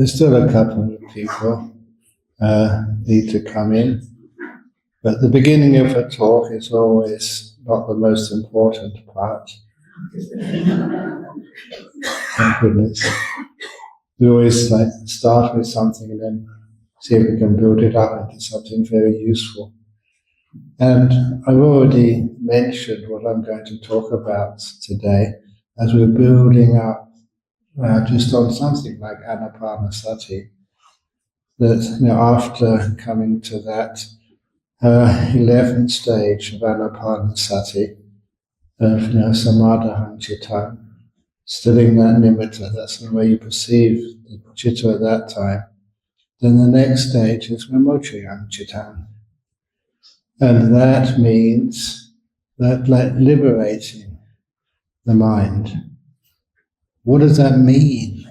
There's still a couple of people need to come in, but the beginning of a talk is always not the most important part. Thank goodness. We always start with something and then see if we can build it up into something very useful. And I've already mentioned what I'm going to talk about today as we're building up just on something like Anapanasati. That after coming to that 11th stage of Anapanasati, of Samadhaham Chitta, stilling that nimitta, that's the way you perceive the chitta at that time. Then the next stage is Vimochayam Chitta. And that means that liberating the mind. What does that mean?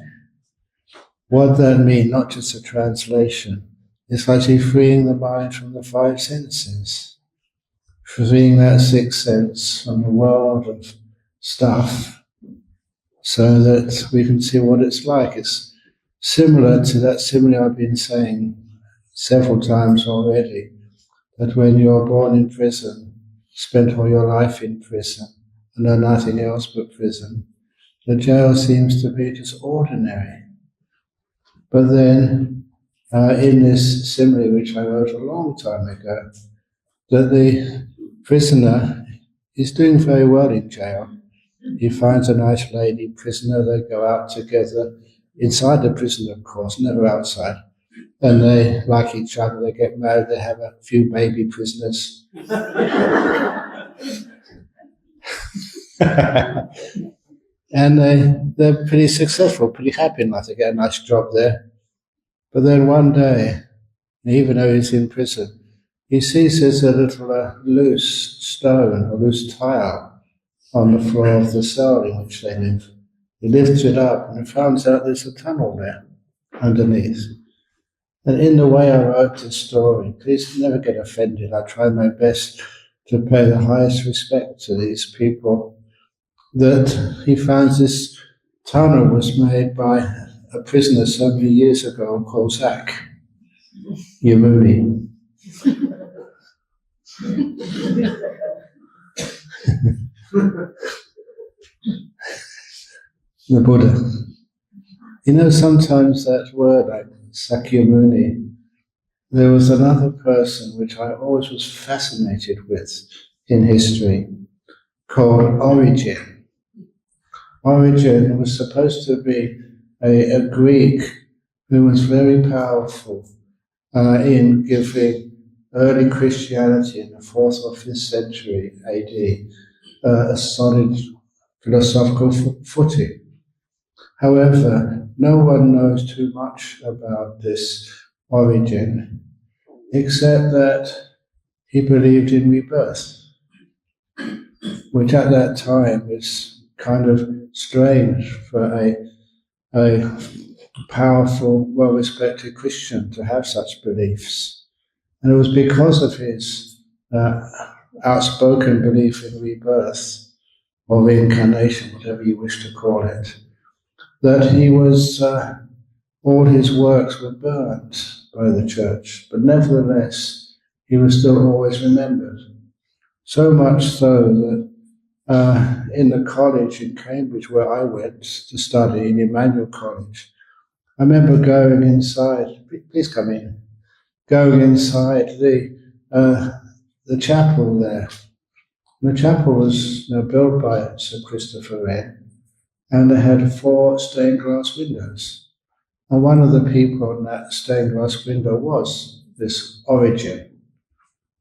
What does that mean? Not just a translation. It's actually freeing the mind from the five senses. Freeing that sixth sense from the world of stuff so that we can see what it's like. It's similar to that simile I've been saying several times already, that when you're born in prison, spent all your life in prison, and know nothing else but prison, the jail seems to be just ordinary. But then, in this simile, which I wrote a long time ago, that the prisoner is doing very well in jail. He finds a nice lady prisoner, they go out together, inside the prison, of course, never outside. And they like each other, they get married, they have a few baby prisoners. And they're pretty successful, pretty happy in life. They get a nice job there. But then one day, even though he's in prison, he sees there's a little loose stone, a loose tile on the floor of the cell in which they live. He lifts it up and finds out there's a tunnel there underneath. And in the way I wrote this story, please never get offended. I try my best to pay the highest respect to these people. That he finds this tunnel was made by a prisoner so many years ago called Zach Yamuni. The Buddha. Sometimes that word, like Sakyamuni, there was another person which I always was fascinated with in history, called Origen. Origen was supposed to be a Greek who was very powerful in giving early Christianity in the 4th or 5th century AD a solid philosophical footing. However, no one knows too much about this Origen, except that he believed in rebirth, which at that time was kind of strange for a powerful, well-respected Christian to have such beliefs. And it was because of his outspoken belief in rebirth, or reincarnation, whatever you wish to call it, that he was, all his works were burnt by the church, but nevertheless, he was still always remembered. So much so that in the college in Cambridge where I went to study, in Emmanuel College, I remember going inside, please come in, going inside the chapel there. The chapel was built by Sir Christopher Wren, and they had 4 stained glass windows. And one of the people in that stained glass window was this Origen.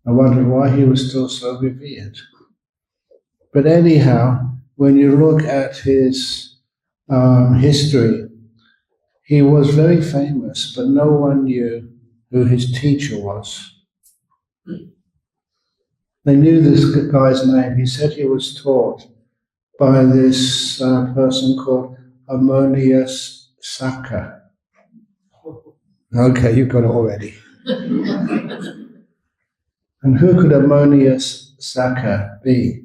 I wondered why he was still so revered. But anyhow, when you look at his history, he was very famous, but no one knew who his teacher was. They knew this guy's name. He said he was taught by this person called Ammonius Saccas. Okay, you've got it already. And who could Ammonius Saccas be,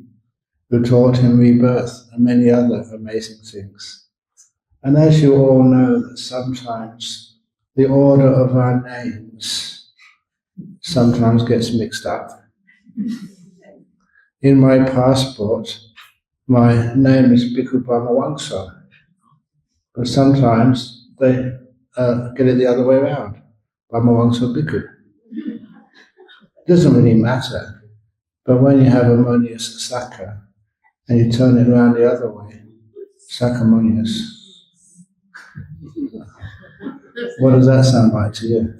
who taught him rebirth and many other amazing things? And as you all know, that sometimes the order of our names sometimes gets mixed up. In my passport, my name is Bhikkhu Pamawangsa, but sometimes they get it the other way around, Pamawangsa Bhikkhu. Doesn't really matter, but when you have Ammonius Saka and you turn it around the other way, Sakamonius, what does that sound like to you?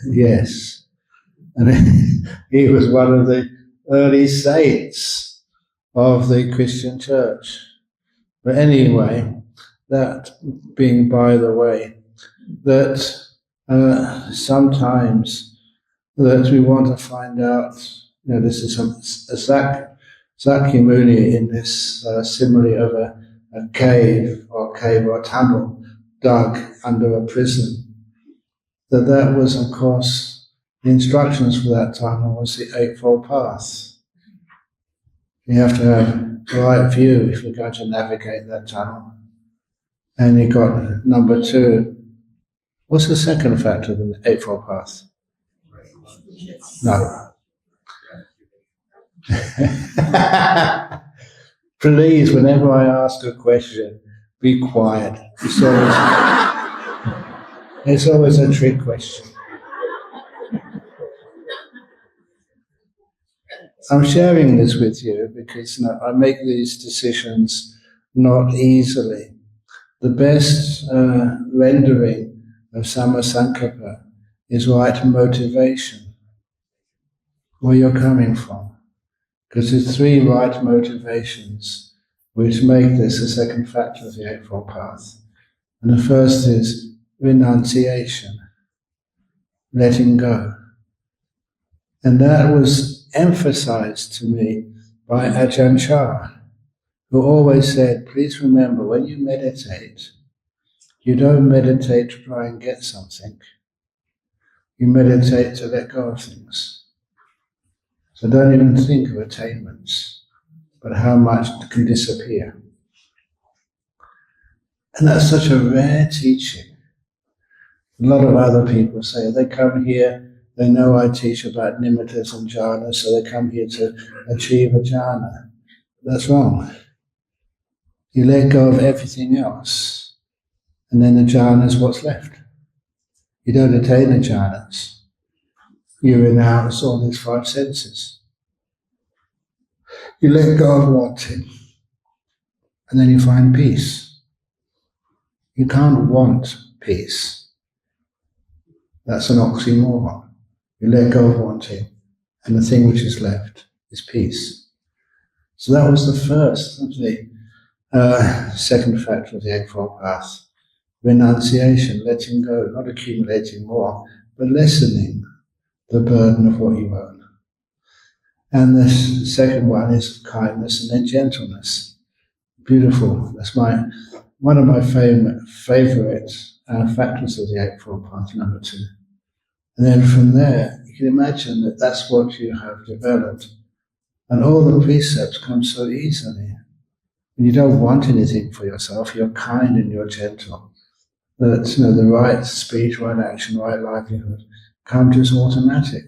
Yes. And he was one of the early saints of the Christian church. But anyway, that being by the way, that sometimes that we want to find out, this is a Sakya Muni in this simile of a cave or tunnel dug under a prison. That was, of course, the instructions for that tunnel was the Eightfold Path. You have to have the right view if you're going to navigate that tunnel. And you got number 2. What's the second factor of the Eightfold Path? No. Please, whenever I ask a question, be quiet. It's always a trick question. I'm sharing this with you because I make these decisions not easily. The best rendering of Sammasankappa is right motivation, where you're coming from. Because there's 3 right motivations which make this the second factor of the Eightfold Path. And the first is renunciation, letting go. And that was emphasized to me by Ajahn Brahm, who always said, please remember, when you meditate, you don't meditate to try and get something. You meditate to let go of things. So don't even think of attainments, but how much can disappear. And that's such a rare teaching. A lot of other people say, they come here, they know I teach about nimittas and jhanas, so they come here to achieve a jhana. That's wrong. You let go of everything else, and then the jhana is what's left. You don't attain the jhanas. You renounce all these 5 senses. You let go of wanting, and then you find peace. You can't want peace. That's an oxymoron. You let go of wanting, and the thing which is left is peace. So that was the first of the second factor of the Eightfold Path. Renunciation, letting go, not accumulating more, but lessening the burden of what you own. And the second one is kindness and then gentleness. Beautiful. That's one of my favorite factors of the Eightfold Path, number 2. And then from there, you can imagine that that's what you have developed. And all the precepts come so easily. And you don't want anything for yourself, you're kind and you're gentle. That the right speech, right action, right livelihood come just automatic.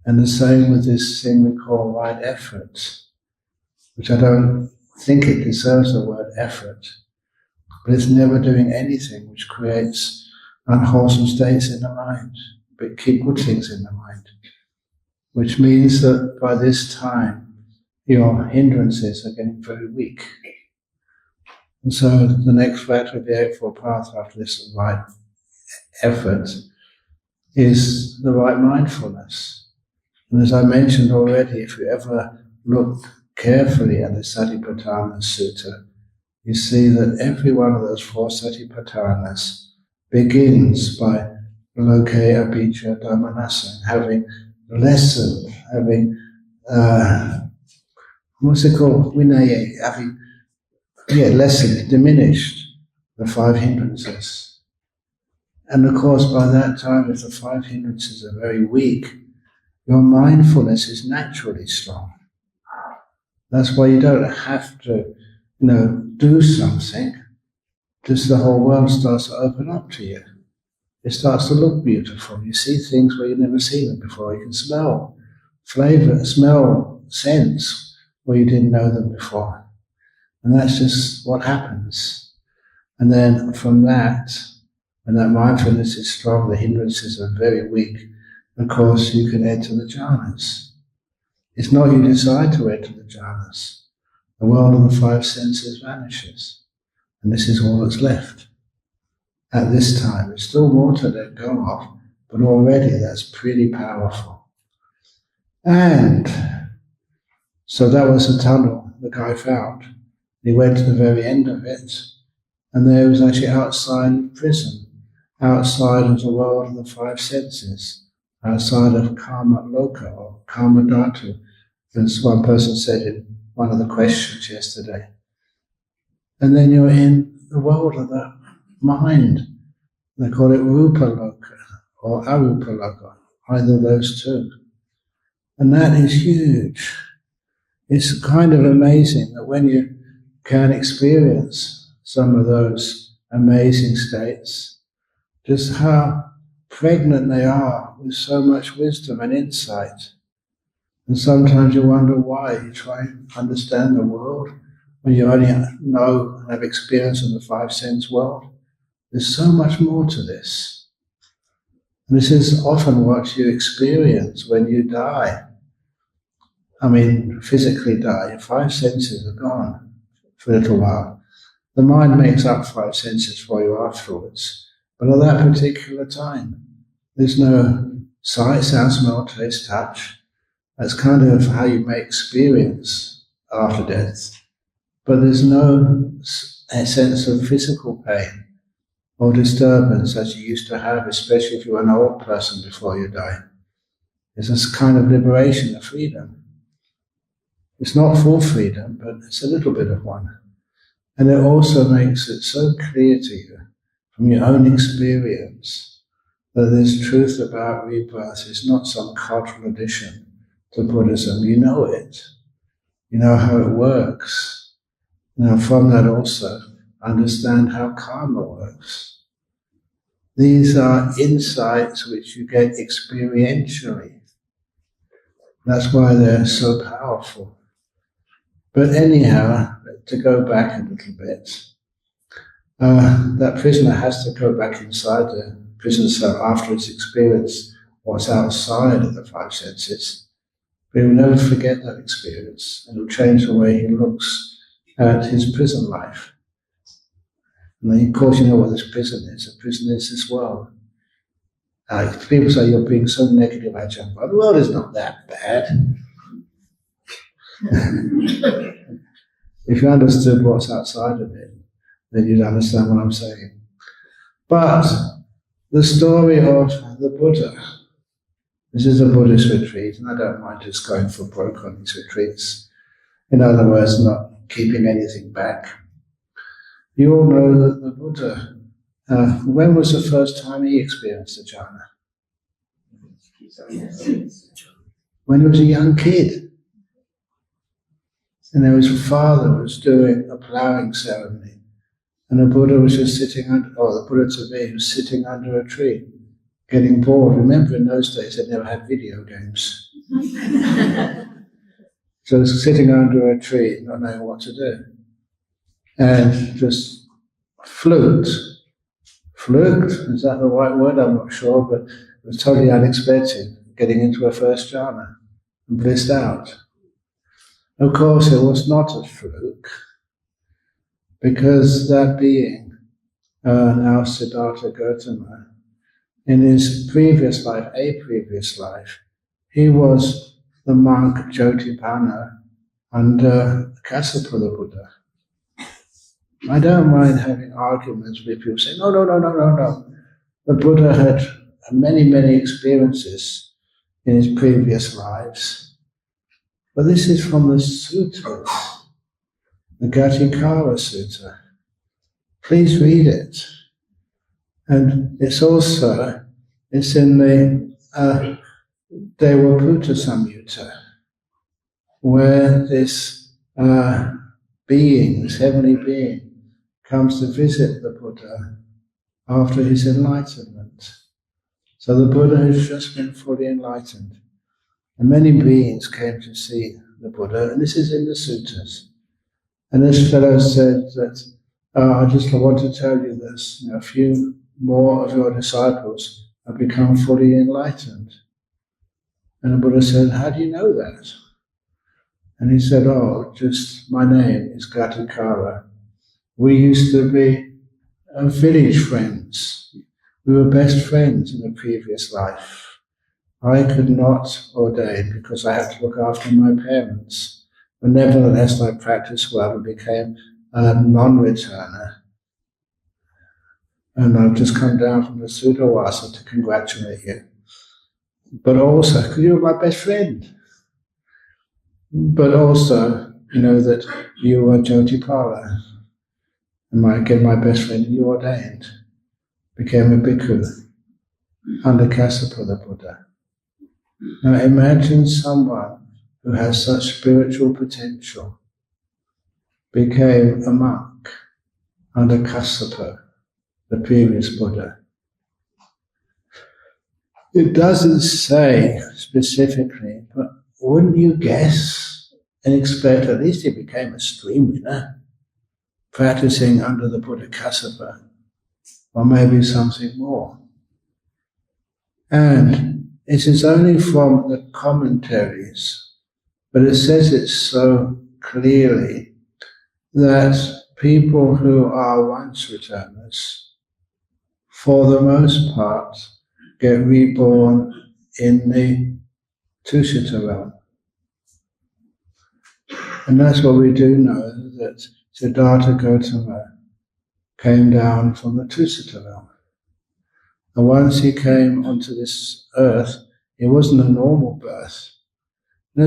And the same with this thing we call right effort, which I don't think it deserves the word effort, but it's never doing anything which creates unwholesome states in the mind, but keep good things in the mind. Which means that by this time, your hindrances are getting very weak. And so the next factor of the Eightfold Path after this right effort is the right mindfulness. And as I mentioned already, if you ever look carefully at the Satipatthana Sutta, you see that every one of those 4 Satipatthanas begins by Loke Abhijja Dhammanasa, having lessened, having, what's it called? Vinaya, having, lessened, diminished the 5 hindrances. And of course, by that time, if the 5 hindrances are very weak, your mindfulness is naturally strong. That's why you don't have to, do something. just the whole world starts to open up to you. It starts to look beautiful. You see things where you've never seen them before. You can smell flavor, smell scents where you didn't know them before. And that's just what happens. And then from that, when that mindfulness is strong, the hindrances are very weak, of course you can enter the jhanas. It's not you decide to enter the jhanas. The world of the five senses vanishes. And this is all that's left. At this time, there's still more to let go of, but already that's pretty powerful. And so that was the tunnel the guy found. He went to the very end of it, and there was actually outside of prison, outside of the world of the five senses, outside of karma loka or karma dhatu, as one person said in one of the questions yesterday. And then you're in the world of the mind. They call it rupa loka or arupa loka, either of those two. And that is huge. It's kind of amazing that when you can experience some of those amazing states, just how pregnant they are with so much wisdom and insight. And sometimes you wonder why. You try and understand the world when you only know and have experience in the five sense world. There's so much more to this. And this is often what you experience when you die. I mean, physically die. Your five senses are gone for a little while. The mind makes up five senses for you afterwards. But at that particular time, there's no sight, sound, smell, taste, touch. That's kind of how you may experience after death. But there's no sense of physical pain or disturbance as you used to have, especially if you're an old person before you die. It's this kind of liberation of freedom. It's not full freedom, but it's a little bit of one. And it also makes it so clear to you from your own experience that this truth about rebirth is not some cultural addition to Buddhism. You know it. You know how it works. Now from that also understand how karma works. These are insights which you get experientially. That's why they're so powerful. But anyhow, to go back a little bit, that prisoner has to go back inside the prison cell after it's experienced what's outside of the five senses. But he'll never forget that experience, and it'll change the way he looks at his prison life. And then, of course, you know what this prison is. A prison is this world. People say you're being so negative, Ajahn Brahm. The world is not that bad. If you understood what's outside of it, then you'd understand what I'm saying. But the story of the Buddha, this is a Buddhist retreat, and I don't mind just going for broke on these retreats. In other words, not keeping anything back. You all know that the Buddha, when was the first time he experienced the jhana? When he was a young kid. And there was a father was doing a ploughing ceremony, and the Buddha was just sitting under, or the Buddha to be was sitting under a tree, getting bored. Remember, in those days they never had video games. So sitting under a tree, not knowing what to do. And just fluked, is that the right word? I'm not sure, but it was totally unexpected, getting into a first jhana and blissed out. Of course, it was not a fluke, because that being, now Siddhartha Gautama, in his previous life, he was the monk Jyotipanna under Kassapa Buddha. I don't mind having arguments with people saying, no. The Buddha had many experiences in his previous lives. But this is from the sutras, the Gatikara Sutta. Please read it. And it's in the Devaputta Samyutta, where this being, this heavenly being, comes to visit the Buddha after his enlightenment. So the Buddha has just been fully enlightened. And many beings came to see the Buddha, and this is in the suttas. And this fellow said that, I just want to tell you this, a few more of your disciples have become fully enlightened. And the Buddha said, how do you know that? And he said, just my name is Gatikara. We used to be village friends. We were best friends in a previous life. I could not ordain because I had to look after my parents. But nevertheless, I practiced well and became a non-returner. And I've just come down from the Sudawasa to congratulate you. But also, because you were my best friend. But also, that you were Jyotipala. And my best friend, you ordained. Became a bhikkhu under Kassapa the Buddha. Now imagine someone who has such spiritual potential became a monk under Kassapa, the previous Buddha. It doesn't say specifically, but wouldn't you guess and expect at least he became a stream winner, practicing under the Buddha Kassapa, or maybe something more. And it is only from the commentaries, but it says it so clearly that people who are once returners, for the most part, get reborn in the Tusita realm. And that's what we do know, that Siddhartha Gautama came down from the Tusita realm. And once he came onto this earth, it wasn't a normal birth.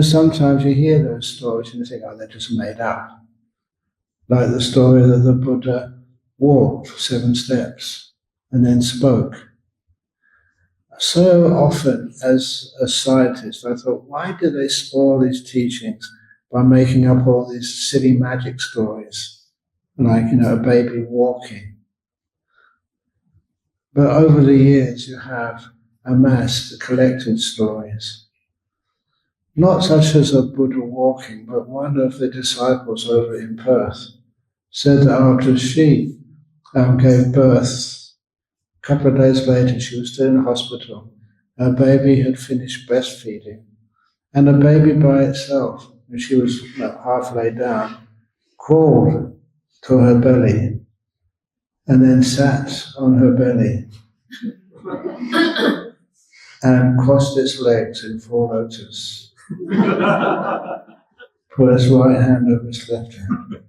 Sometimes you hear those stories and you think, they're just made up. Like the story that the Buddha walked 7 steps and then spoke. So often, as a scientist, I thought, why do they spoil these teachings by making up all these silly magic stories? Like, a baby walking. But over the years, you have amassed collected stories. Not such as a Buddha walking, but one of the disciples over in Perth said that after she gave birth, a couple of days later, she was still in the hospital. Her baby had finished breastfeeding. And the baby by itself, when she was half laid down, crawled to her belly and then sat on her belly and crossed its legs in full lotus. Put its right hand over its left hand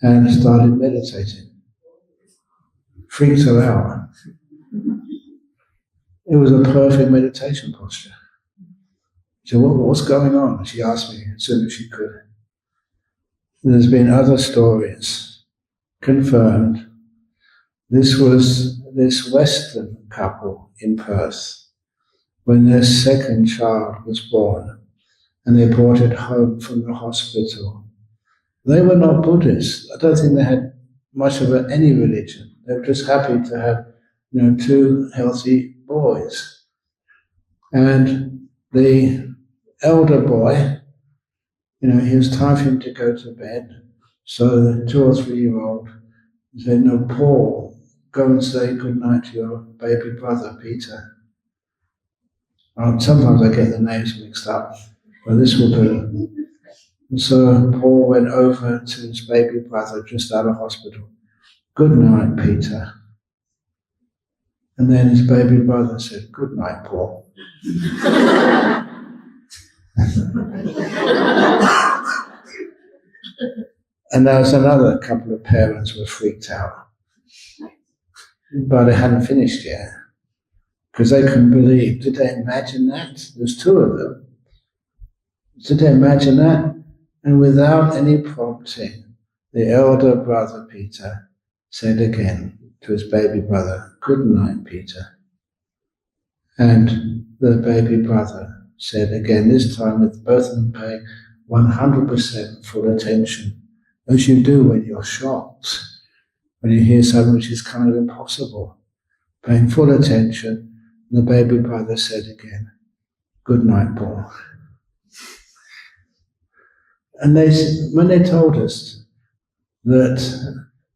and started meditating. Freaked her out. It was a perfect meditation posture. She said, what's going on? She asked me as soon as she could. There's been other stories confirmed. This was this Western couple in Perth when their second child was born and they brought it home from the hospital. They were not Buddhists. I don't think they had much of any religion. They were just happy to have 2 healthy boys. And the elder boy, it was time for him to go to bed. So the 2 or 3-year-old said, no, Paul, go and say goodnight to your baby brother, Peter. Sometimes I get the names mixed up, but this will do. And so Paul went over to his baby brother just out of hospital. Good night, Peter. And then his baby brother said, good night, Paul. And there was another couple of parents who were freaked out. But they hadn't finished yet. Because they couldn't believe. Did they imagine that? There's 2 of them. Did they imagine that? And without any prompting, the elder brother Peter said again to his baby brother, good night, Peter. And the baby brother said again, this time with both of them paying 100% full attention, as you do when you're shocked. when you hear something which is kind of impossible, paying full attention, and the baby brother said again, "Good night, Paul." And when they told us that,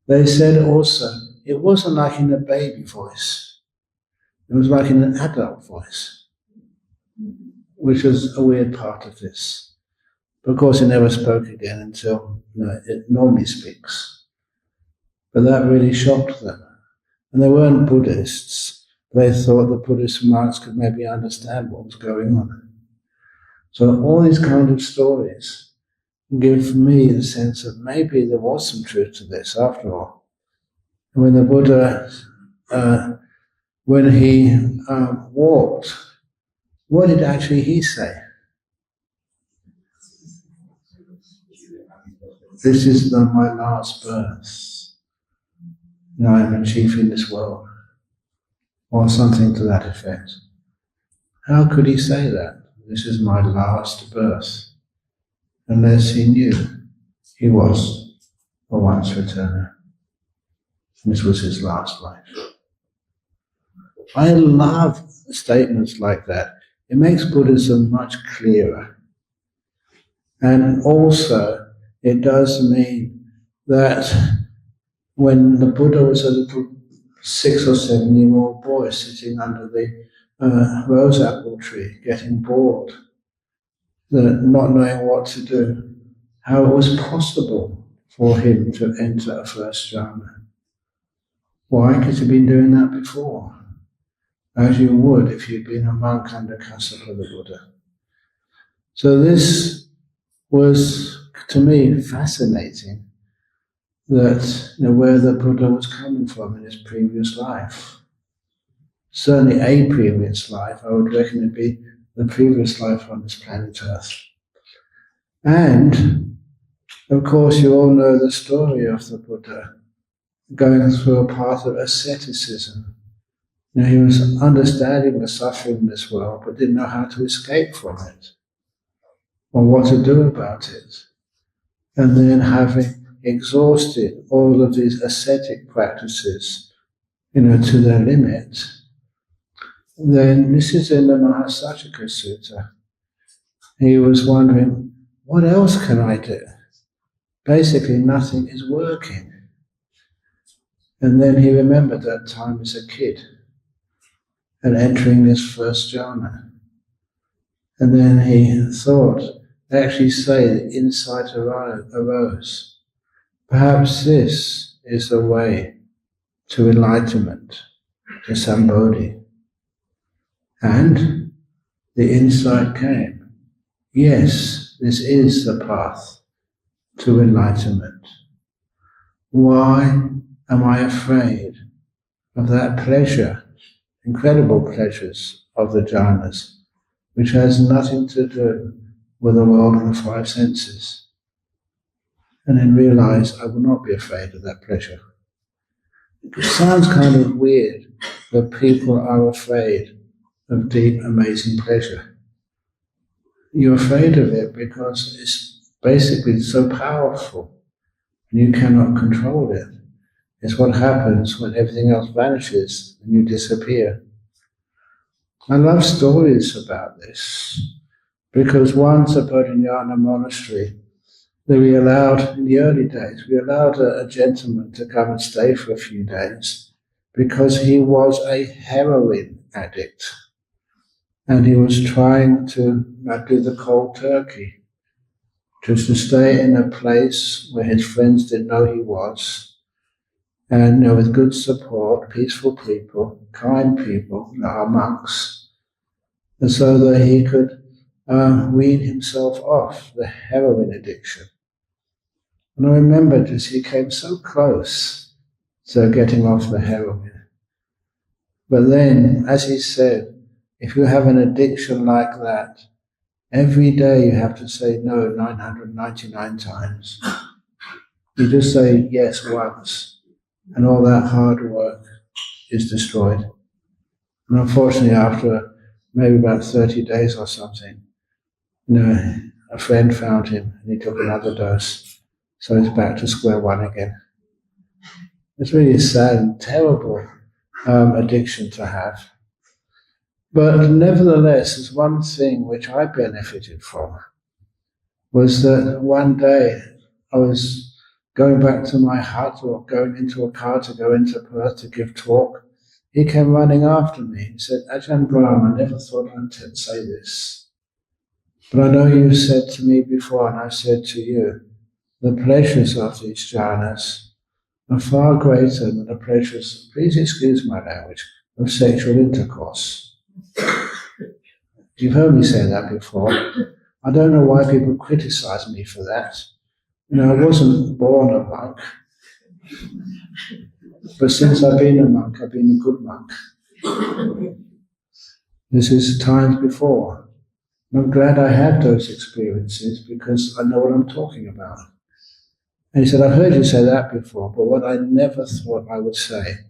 they said also, it wasn't like in a baby voice. It was like in an adult voice, which was a weird part of this. But of course, he never spoke again until it normally speaks. But that really shocked them. And they weren't Buddhists. They thought the Buddhist monks could maybe understand what was going on. So all these kind of stories give me the sense that maybe there was some truth to this after all. And when the Buddha, when he walked, what did actually he say? This is my last birth. Now I am a chief in this world. Or something to that effect. How could he say that? This is my last birth. Unless he knew he was a once returner. This was his last life. I love statements like that. It makes Buddhism much clearer. And also, it does mean that when the Buddha was a little 6 or 7-year-old boy sitting under the rose apple tree, getting bored, not knowing what to do, how it was possible for him to enter a first jhana. Why? Because he'd been doing that before, as you would if you'd been a monk under Kassapa the Buddha. So this was, to me, fascinating, that where the Buddha was coming from in his previous life. Certainly a previous life, I would reckon it'd be the previous life on this planet Earth. And, of course, you all know the story of the Buddha going through a path of asceticism. He was understanding the suffering in this world, but didn't know how to escape from it, or what to do about it. And then having exhausted all of these ascetic practices, to their limit, then this is in the Mahasatchaka Sutta. He was wondering, what else can I do? Basically, nothing is working. And then he remembered that time as a kid and entering this first jhana. And then he thought, they actually say that insight arose. Perhaps this is the way to enlightenment, to Sambodhi. And the insight came. Yes, this is the path to enlightenment. Why am I afraid of that pleasure, incredible pleasures of the jhanas, which has nothing to do with the world of the 5 senses? And then realize I will not be afraid of that pleasure. It sounds kind of weird that people are afraid of deep, amazing pleasure. You're afraid of it because it's basically so powerful and you cannot control it. It's what happens when everything else vanishes and you disappear. I love stories about this because once at Bodhinyana Monastery, we allowed, in the early days, we allowed a gentleman to come and stay for a few days because he was a heroin addict. And he was trying to do the cold turkey, just to stay in a place where his friends didn't know he was, and with good support, peaceful people, kind people, our monks, and so that he could wean himself off the heroin addiction. And I remember as he came so close to getting off the heroin. But then, as he said, if you have an addiction like that, every day you have to say no 999 times. You just say yes once, and all that hard work is destroyed. And unfortunately, after maybe about 30 days or something, a friend found him and he took another dose. So he's back to square one again. It's really sad and terrible addiction to have. But nevertheless, there's one thing which I benefited from, was that one day I was going back to my hut or going into a car to go into Perth to give talk. He came running after me. He said, Ajahn Brahm, I never thought I'd say this, but I know you said to me before, and I said to you, the pleasures of these jhanas are far greater than the pleasures, please excuse my language, of sexual intercourse. You've heard me say that before. I don't know why people criticize me for that. I wasn't born a monk, but since I've been a monk, I've been a good monk. This is times before. I'm glad I had those experiences because I know what I'm talking about. And he said, I've heard you say that before, but what I never thought I would say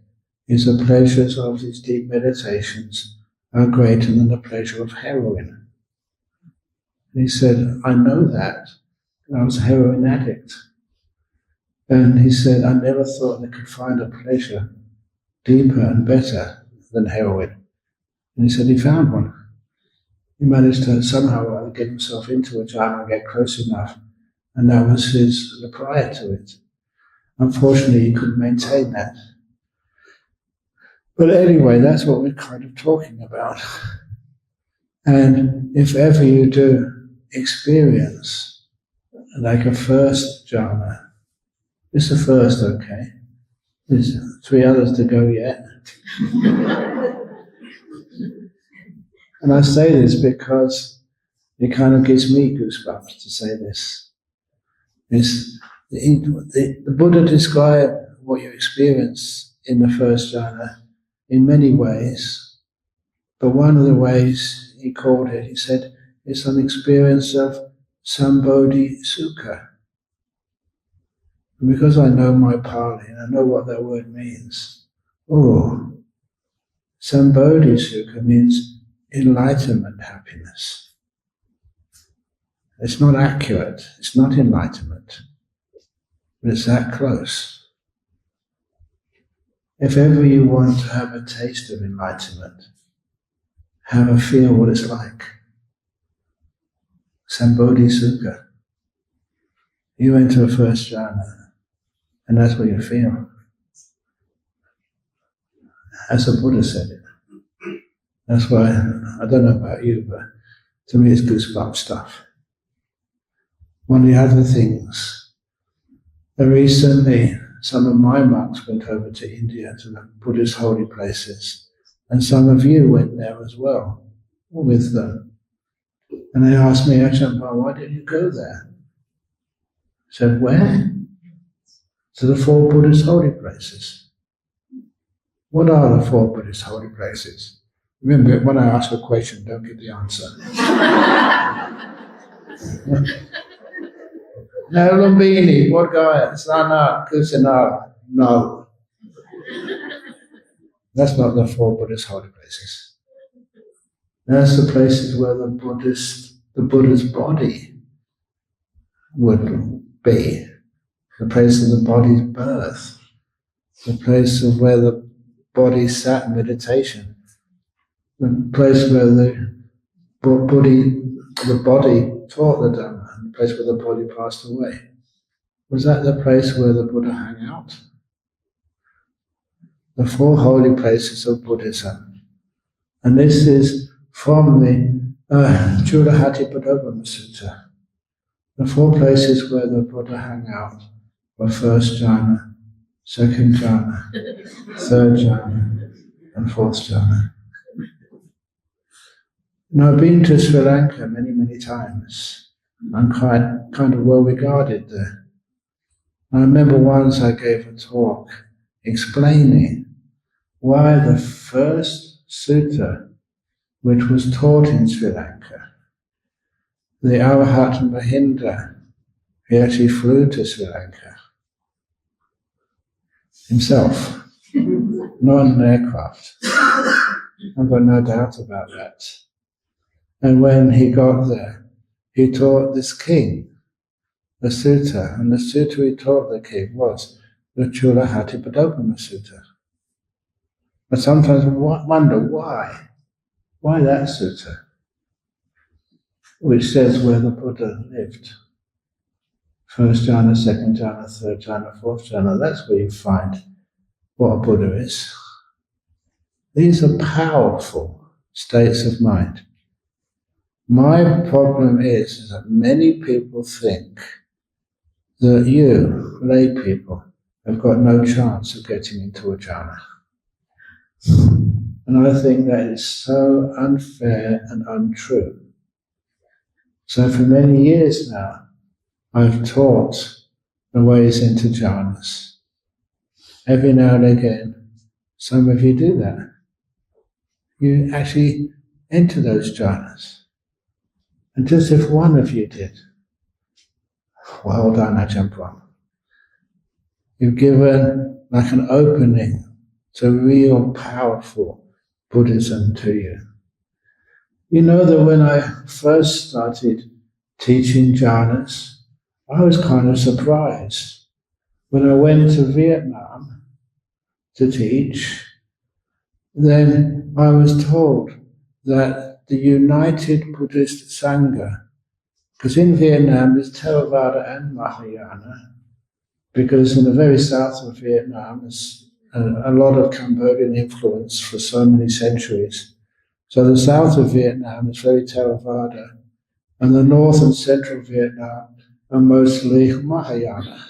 is the pleasures of these deep meditations are greater than the pleasure of heroin. And he said, I know that. I was a heroin addict. And he said, I never thought I could find a pleasure deeper and better than heroin. And he said he found one. He managed to somehow get himself into a jhana and get close enough. And that was his reply to it. Unfortunately, he couldn't maintain that. But anyway, that's what we're kind of talking about. And if ever you do experience like a first jhana, it's the first, okay? There's 3 others to go yet. And I say this because it kind of gives me goosebumps to say this. The Buddha described what you experience in the first jhana in many ways, but one of the ways he called it, he said, it's an experience of Sambodhi Sukha. And because I know my Pali and I know what that word means, Sambodhi Sukha means enlightenment happiness. It's not accurate, it's not enlightenment, but it's that close. If ever you want to have a taste of enlightenment, have a feel what it's like. Sambodhi Sukha. You enter a first jhana, and that's what you feel. As the Buddha said it. That's why, I don't know about you, but to me it's goosebump stuff. One of the other things, recently some of my monks went over to India, to the Buddhist holy places, and some of you went there as well, with them. And they asked me, Ajahn Brahm, why did you go there? I said, where? To the 4 Buddhist holy places. What are the 4 Buddhist holy places? Remember, when I ask a question, don't give the answer. No, Lumbini, Bodhgaya, Sana, Kusana. No. That's not the 4 Buddhist holy places. That's the places where the Buddha's body would be. The place of the body's birth. The place of where the body sat in meditation. The place where the body taught the Dhamma. The place where the body passed away. Was that the place where the Buddha hung out? The 4 holy places of Buddhism. And this is from the Chulahatipadopama Sutta. The 4 places where the Buddha hung out were first jhana, second jhana, third jhana, and 4th jhana. Now, I've been to Sri Lanka many, many times. I'm kind of well regarded there. I remember once I gave a talk explaining why the first sutta which was taught in Sri Lanka, the Arahat Mahinda, he actually flew to Sri Lanka himself, not on an aircraft. I've got no doubt about that. And when he got there, he taught this king the sutta, and the sutta he taught the king was the Chulahatipadopama Sutta. But sometimes we wonder why. Why that sutta? Which says where the Buddha lived. First jhana, second jhana, third jhana, fourth jhana. That's where you find what a Buddha is. These are powerful states of mind. My problem is that many people think that you, lay people, have got no chance of getting into a jhana. And I think that is so unfair and untrue. So for many years now, I've taught the ways into jhanas. Every now and again, some of you do that. You actually enter those jhanas. And just if one of you did, well done, Ajahn Brahm. You've given like an opening to real powerful Buddhism to you. You know that when I first started teaching jhanas, I was kind of surprised. When I went to Vietnam to teach, then I was told that the United Buddhist Sangha, because in Vietnam there's Theravada and Mahayana, because in the very south of Vietnam there's a lot of Cambodian influence for so many centuries. So the south of Vietnam is very Theravada, and the north and central Vietnam are mostly Mahayana.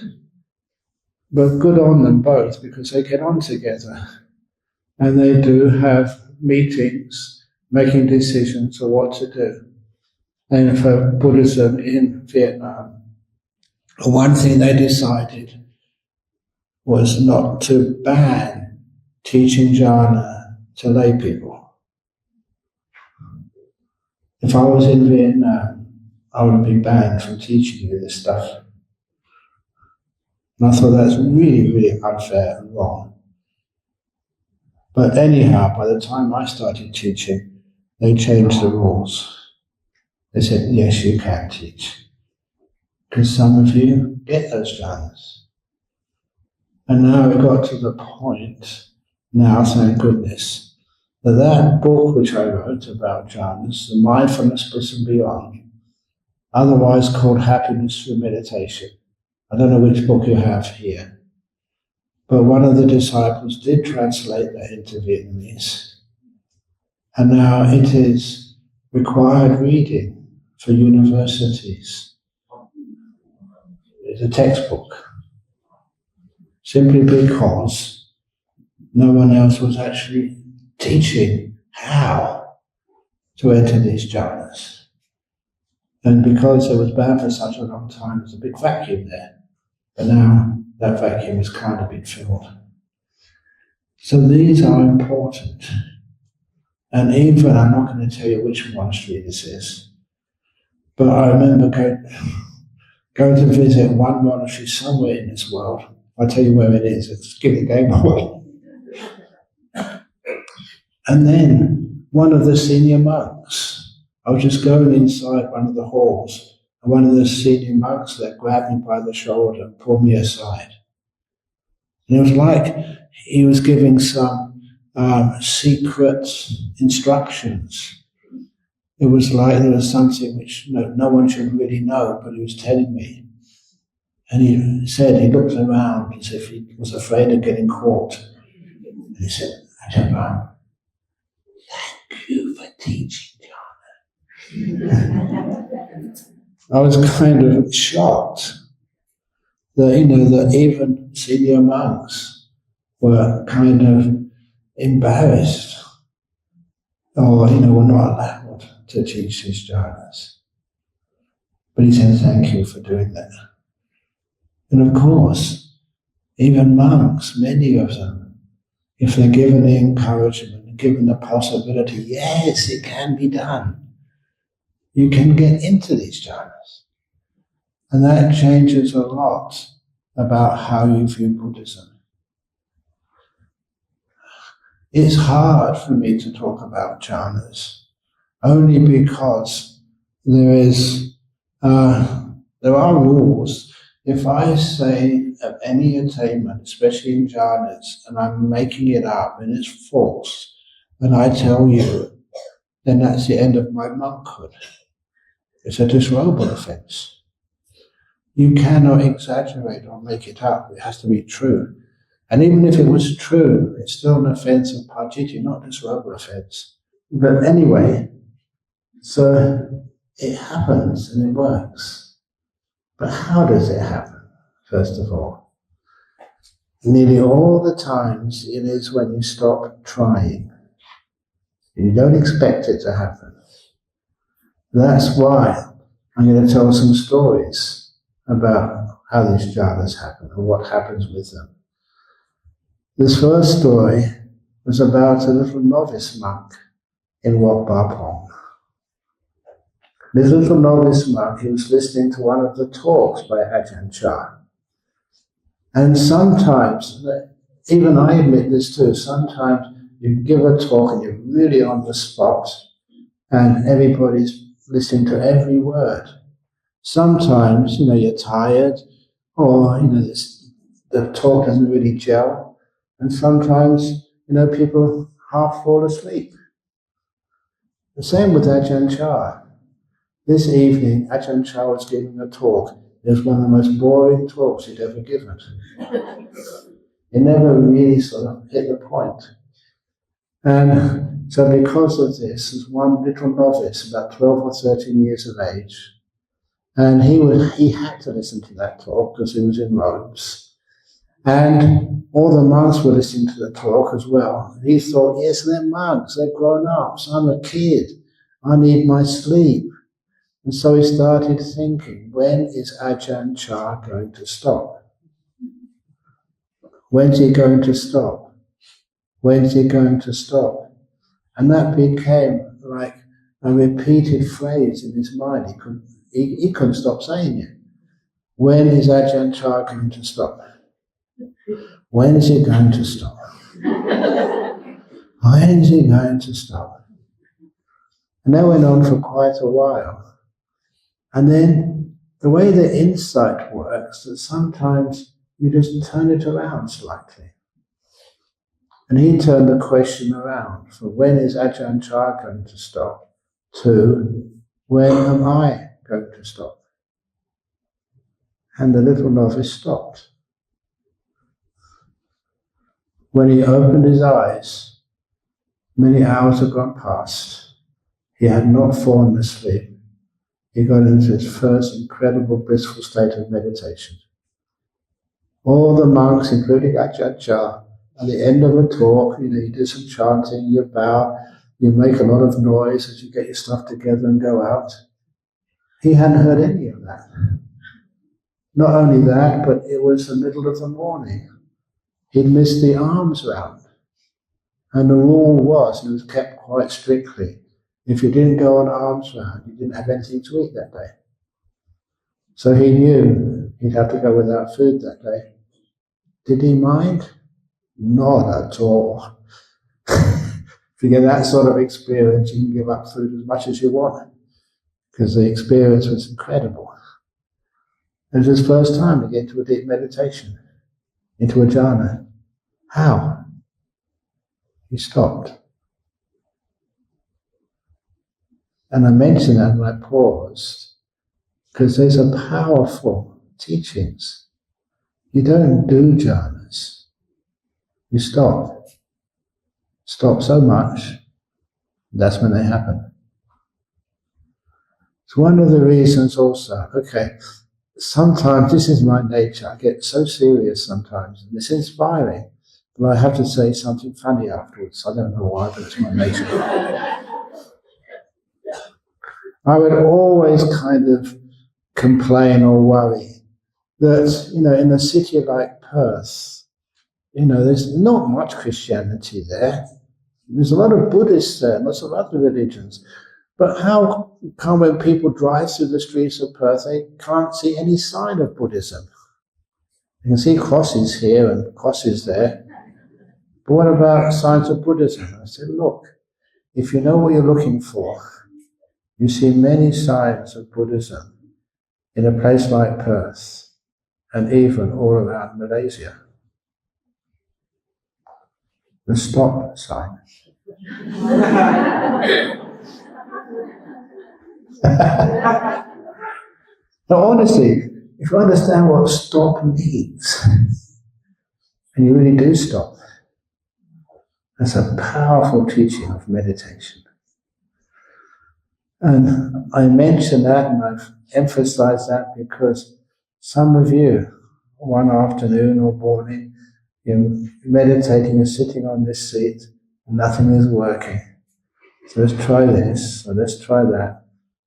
But good on them both, because they get on together. And they do have meetings, making decisions of what to do. And for Buddhism in Vietnam, one thing they decided was not to ban teaching jhana to lay people. If I was in Vietnam, I would be banned from teaching you this stuff. And I thought that's really, really unfair and wrong. But anyhow, by the time I started teaching, they changed the rules. They said, yes, you can teach. Because some of you get those jhanas. And now it got to the point, now thank goodness, that book which I wrote about jhanas, the Mindfulness Bliss and Beyond, otherwise called Happiness Through Meditation. I don't know which book you have here, but one of the disciples did translate that into Vietnamese. And now it is required reading for universities. It's a textbook. Simply because no one else was actually teaching how to enter these jhanas. And because it was banned for such a long time, there's a big vacuum there. But now that vacuum has kind of been filled. So these are important. And even, I'm not going to tell you which monastery this is, but I remember going to visit one monastery somewhere in this world. I'll tell you where it is. It's give the game away. And then one of the senior monks, I was just going inside one of the halls, and one of the senior monks there grabbed me by the shoulder and pulled me aside. And it was like he was giving some secret instructions. It was like there was something which no one should really know, but he was telling me. And he said, he looked around as if he was afraid of getting caught. And he said, Ajahn Brahm, thank you for teaching jhana. I was kind of shocked that, that even senior monks were kind of embarrassed or, were not allowed to teach these jhanas. But he said, thank you for doing that. And of course, even monks, many of them, if they're given the encouragement and given the possibility, yes, it can be done, you can get into these jhanas. And that changes a lot about how you view Buddhism. It's hard for me to talk about jhanas, only because there are rules. If I say of any attainment, especially in jhanas, and I'm making it up and it's false, and I tell you, then that's the end of my monkhood. It's a disrobal offense. You cannot exaggerate or make it up. It has to be true. And even if it was true, it's still an offense of pajiti, not disrobal offense. But anyway, so it happens and it works. But how does it happen, first of all? Nearly all the times it is when you stop trying. You don't expect it to happen. That's why I'm going to tell some stories about how these jhanas happen and what happens with them. This first story was about a little novice monk in Wat Pah Pong. This little novice monk, he was listening to one of the talks by Ajahn Brahm. And sometimes, even I admit this too, sometimes you give a talk and you're really on the spot and everybody's listening to every word. Sometimes, you're tired or, the talk doesn't really gel. And sometimes, people half fall asleep. The same with Ajahn Brahm. This evening, Ajahn Brahm was giving a talk. It was one of the most boring talks he'd ever given. It never really sort of hit the point. And so because of this, there's one little novice, about 12 or 13 years of age, and he had to listen to that talk because he was in robes. And all the monks were listening to the talk as well. And he thought, yes, they're monks, they're grown-ups, I'm a kid, I need my sleep. And so he started thinking, when is Ajahn Brahm going to stop? When's he going to stop? When's he going to stop? And that became like a repeated phrase in his mind. He couldn't stop saying it. When is Ajahn Brahm going to stop? When is he going to stop? When is he going to stop? And that went on for quite a while. And then the way the insight works, that sometimes you just turn it around slightly. And he turned the question around from when is Ajahn Brahm going to stop to when am I going to stop? And the little novice stopped. When he opened his eyes, many hours had gone past. He had not fallen asleep. He got into his first incredible blissful state of meditation. All the monks, including Ajahn Brahm, at the end of a talk, you do some chanting, you bow, you make a lot of noise as you get your stuff together and go out. He hadn't heard any of that. Not only that, but it was the middle of the morning. He'd missed the alms round. And the rule was, and it was kept quite strictly, if you didn't go on alms round, you didn't have anything to eat that day. So he knew he'd have to go without food that day. Did he mind? Not at all. If you get that sort of experience, you can give up food as much as you want, because the experience was incredible. It was his first time to get into a deep meditation, into a jhana. How? He stopped. And I mentioned that and I paused, because these are powerful teachings. You don't do jhanas. You stop. Stop so much, that's when they happen. It's one of the reasons also, sometimes this is my nature. I get so serious sometimes, and it's inspiring, but I have to say something funny afterwards. I don't know why, but it's my nature. I would always kind of complain or worry that, in a city like Perth, there's not much Christianity there. There's a lot of Buddhists there, lots of other religions. But how come when people drive through the streets of Perth, they can't see any sign of Buddhism? You can see crosses here and crosses there. But what about signs of Buddhism? I said, look, if you know what you're looking for, you see many signs of Buddhism in a place like Perth. and even all around Malaysia. The stop sign. Now, honestly, if you understand what stop means, and you really do stop, that's a powerful teaching of meditation. And I mention that and I've emphasized that because some of you, one afternoon or morning, you're meditating, you're sitting on this seat, and nothing is working. So let's try this, or let's try that.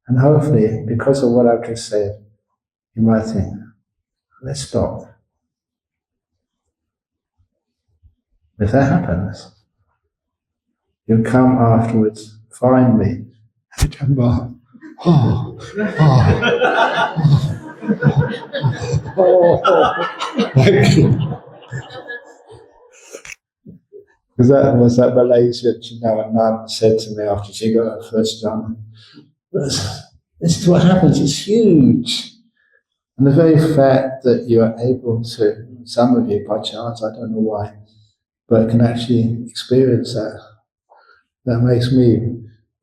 And hopefully, because of what I've just said, you might think, let's stop. If that happens, you'll come afterwards, find me, Ajahn Brahm. Thank you. Because that was that Malaysian, a nun said to me after she got her first jhana, this is what happens, it's huge. And the very fact that you are able to, some of you by chance, I don't know why, but can actually experience that, that makes me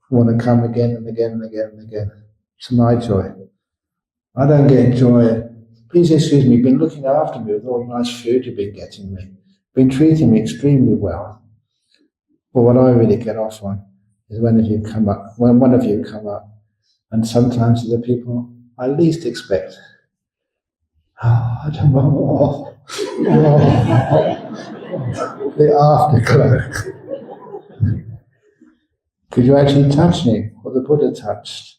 want to come again and again and again and again. It's my joy. I don't get joy. Please excuse me, you've been looking after me with all the nice food you've been getting me. Been treating me extremely well. But what I really get off on is when one of you come up, and sometimes the people I least expect. The afterglow. Could you actually touch me? What the Buddha touched?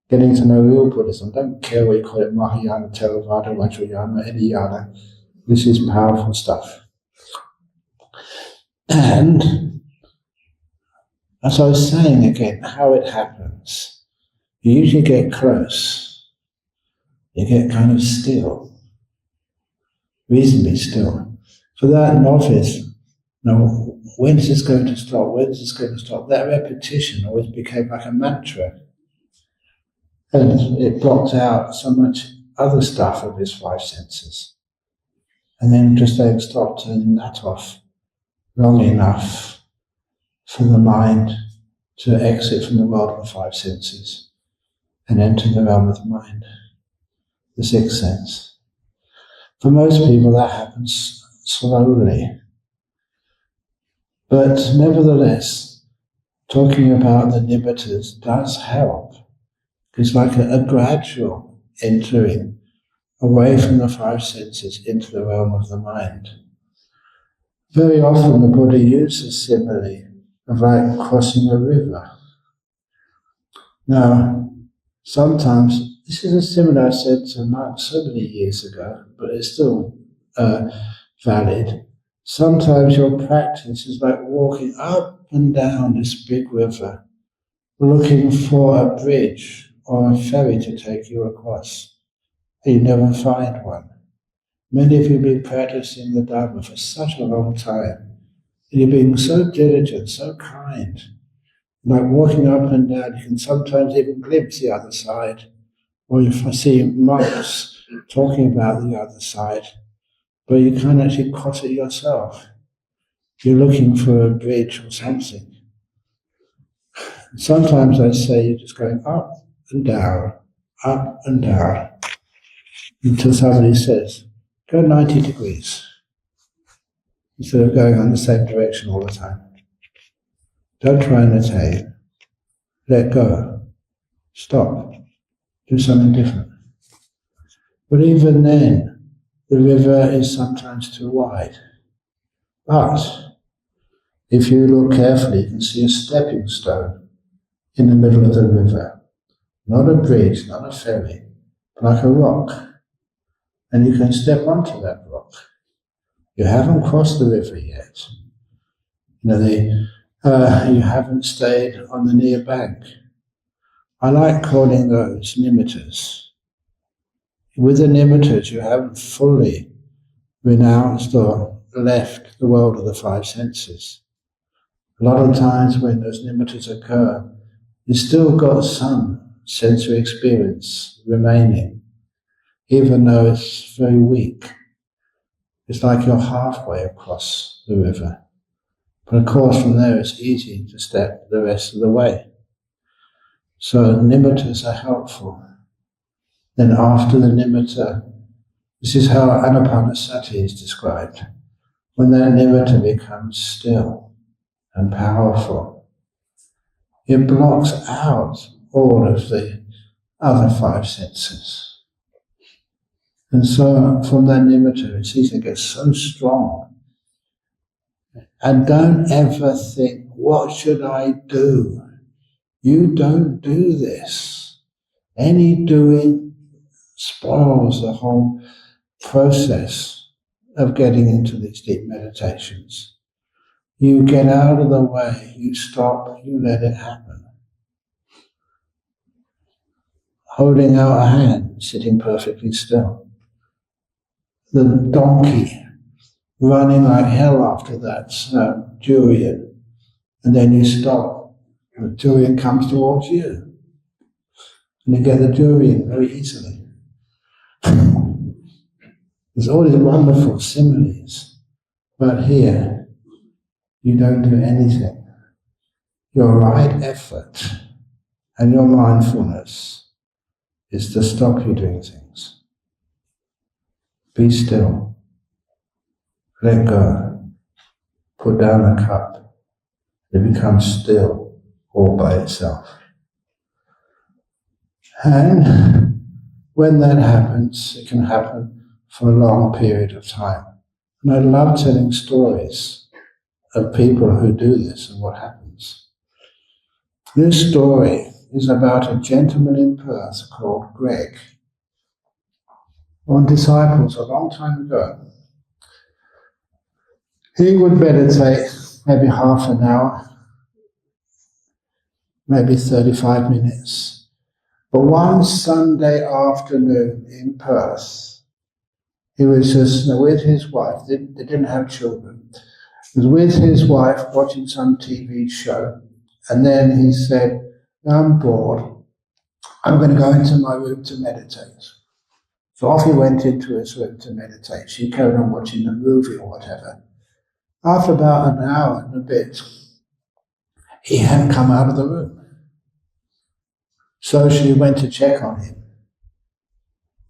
Getting to know real Buddhism. Don't care what you call it, Mahayana, Theravada, Vajrayana, any yana. This is powerful stuff. And as I was saying again, how it happens, you usually get close. You get kind of still. Reasonably still. For that novice, when is this going to stop? When is this going to stop? That repetition always became like a mantra. And it blocked out so much other stuff of his five senses. And then just saying stop, turning that off long enough for the mind to exit from the world of the five senses and enter the realm of the mind, the sixth sense. For most people that happens slowly. But nevertheless, talking about the nimittas does help. It's like a gradual entering away from the five senses into the realm of the mind. Very often the Buddha uses simile of like crossing a river. Now, sometimes, this is a simile I said to Mark so many years ago, but it's still valid. Sometimes your practice is like walking up and down this big river, looking for a bridge or a ferry to take you across. And you never find one. Many of you have been practicing the Dharma for such a long time, and you're being so diligent, so kind. Like walking up and down, you can sometimes even glimpse the other side, or you see monks talking about the other side, but you can't actually cross it yourself. You're looking for a bridge or something. Sometimes I say you're just going up and down, until somebody says, go 90 degrees, instead of going on the same direction all the time. Don't try and attain. Let go. Stop. Do something different. But even then, the river is sometimes too wide. But if you look carefully, you can see a stepping stone in the middle of the river. Not a bridge, not a ferry, but like a rock. And you can step onto that rock. You haven't crossed the river yet. You haven't stayed on the near bank. I like calling those nimittas. With the nimittas, you haven't fully renounced or left the world of the five senses. A lot of times when those nimittas occur, you've still got some sensory experience remaining. even though it's very weak. It's like you're halfway across the river. But of course from there it's easy to step the rest of the way. So nimittas are helpful. Then after the nimitta, this is how anapanasati is described. When that nimitta becomes still and powerful, it blocks out all of the other five senses. And so from that nimitta, it's easy to get so strong. And don't ever think, what should I do? You don't do this. Any doing spoils the whole process of getting into these deep meditations. You get out of the way, you stop, you let it happen. Holding out a hand, sitting perfectly still. The donkey running like hell after that durian, and then you stop. The durian comes towards you, and you get the durian very easily. There's all these wonderful similes, but here you don't do anything. Your right effort and your mindfulness is to stop you doing things. Be still. Let go. Put down a cup. It becomes still all by itself. And when that happens, it can happen for a long period of time. And I love telling stories of people who do this and what happens. This story is about a gentleman in Perth called Greg. On Disciples a long time ago. He would meditate maybe half an hour, maybe 35 minutes. But one Sunday afternoon in Perth, he was just with his wife. They didn't have children. He was with his wife watching some TV show. And then he said, I'm bored. I'm going to go into my room to meditate. So off he went into his room to meditate. She carried on watching the movie or whatever. After about an hour and a bit, he hadn't come out of the room. So she went to check on him.